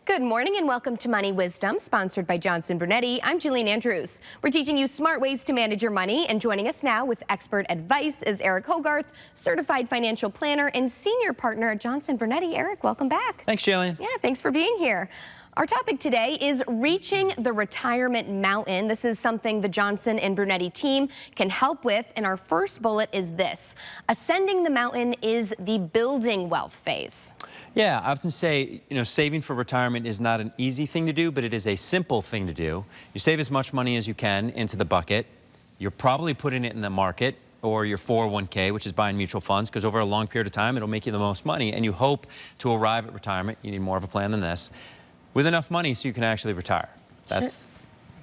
Good morning and welcome to Money Wisdom, sponsored by Johnson Brunetti. I'm Julian Andrews. We're teaching you smart ways to manage your money, and joining us now with expert advice is Eric Hogarth, certified financial planner and senior partner at Johnson Brunetti. Eric, welcome back. Thanks, Julian. Yeah, thanks for being here. Our topic today is reaching the retirement mountain. This is something the Johnson and Brunetti team can help with, and our first bullet is this: ascending the mountain is the building wealth phase. Yeah, I often say, saving for retirement is not an easy thing to do, but it is a simple thing to do. You save as much money as you can into the bucket. You're probably putting it in the market or your 401k, which is buying mutual funds, because over a long period of time, it'll make you the most money, and you hope to arrive at retirement. You need more of a plan than this, with enough money so you can actually retire. That's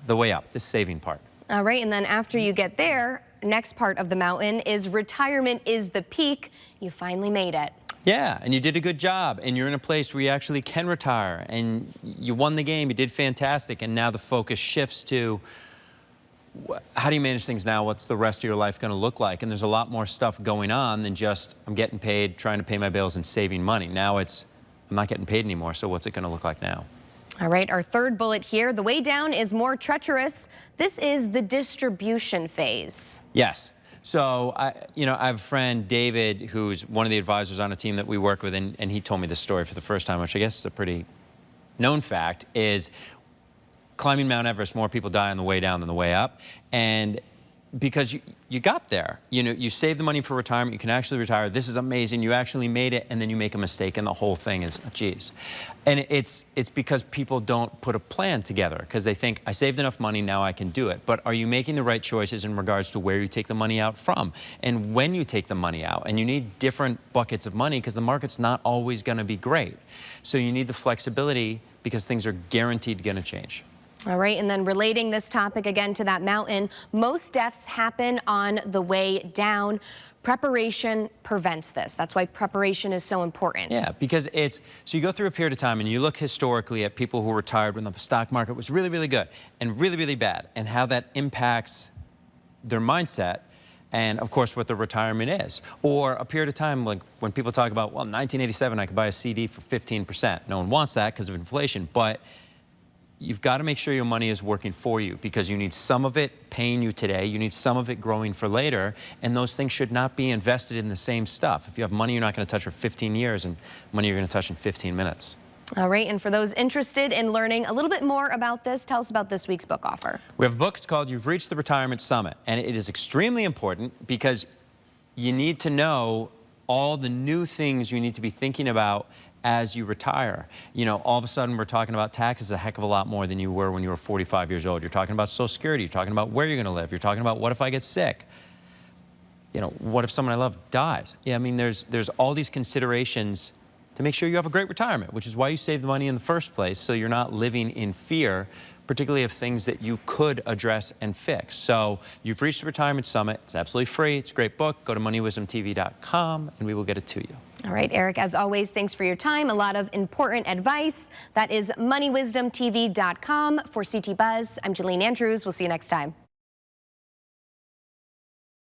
the way up, this saving part. All right, and then after you get there, next part of the mountain is retirement is the peak. You finally made it. Yeah, and you did a good job, and you're in a place where you actually can retire, and you won the game, you did fantastic, and now the focus shifts to how do you manage things now? What's the rest of your life going to look like? And there's a lot more stuff going on than just I'm getting paid, trying to pay my bills, and saving money. Now it's I'm not getting paid anymore, so what's it going to look like now? All right, our third bullet here, the way down is more treacherous. This is the distribution phase. Yes. So, I have a friend, David, who's one of the advisors on a team that we work with, and he told me this story for the first time, which I guess is a pretty known fact, is climbing Mount Everest, more people die on the way down than the way up. And because you got there, you save the money for retirement, you can actually retire, this is amazing, you actually made it, and then you make a mistake and the whole thing is, geez. And it's because people don't put a plan together, because they think, I saved enough money, now I can do it. But are you making the right choices in regards to where you take the money out from and when you take the money out? And you need different buckets of money because the market's not always going to be great. So you need the flexibility because things are guaranteed going to change. All right, and then relating this topic again to that mountain, most deaths happen on the way down. Preparation prevents this. That's why preparation is so important. Yeah, because so you go through a period of time and you look historically at people who retired when the stock market was really, really good and really, really bad, and how that impacts their mindset and, of course, what the retirement is. Or a period of time like when people talk about, well, in 1987, I could buy a CD for 15%. No one wants that because of inflation, but you've got to make sure your money is working for you, because you need some of it paying you today, you need some of it growing for later, and those things should not be invested in the same stuff. If you have money you're not going to touch for 15 years and money you're going to touch in 15 minutes. All right, and for those interested in learning a little bit more about this, tell us about this week's book offer. We have a book, it's called You've Reached the Retirement Summit, and it is extremely important because you need to know all the new things you need to be thinking about as you retire. All of a sudden we're talking about taxes a heck of a lot more than you were when you were 45 years old. You're talking about Social Security, you're talking about where you're going to live, you're talking about what if I get sick? What if someone I love dies? Yeah, I mean, there's all these considerations to make sure you have a great retirement, which is why you save the money in the first place, so you're not living in fear, particularly of things that you could address and fix. So you've reached the Retirement Summit. It's absolutely free. It's a great book. Go to moneywisdomtv.com and we will get it to you. All right, Eric, as always, thanks for your time. A lot of important advice. That is moneywisdomtv.com. For CT Buzz, I'm Julian Andrews. We'll see you next time.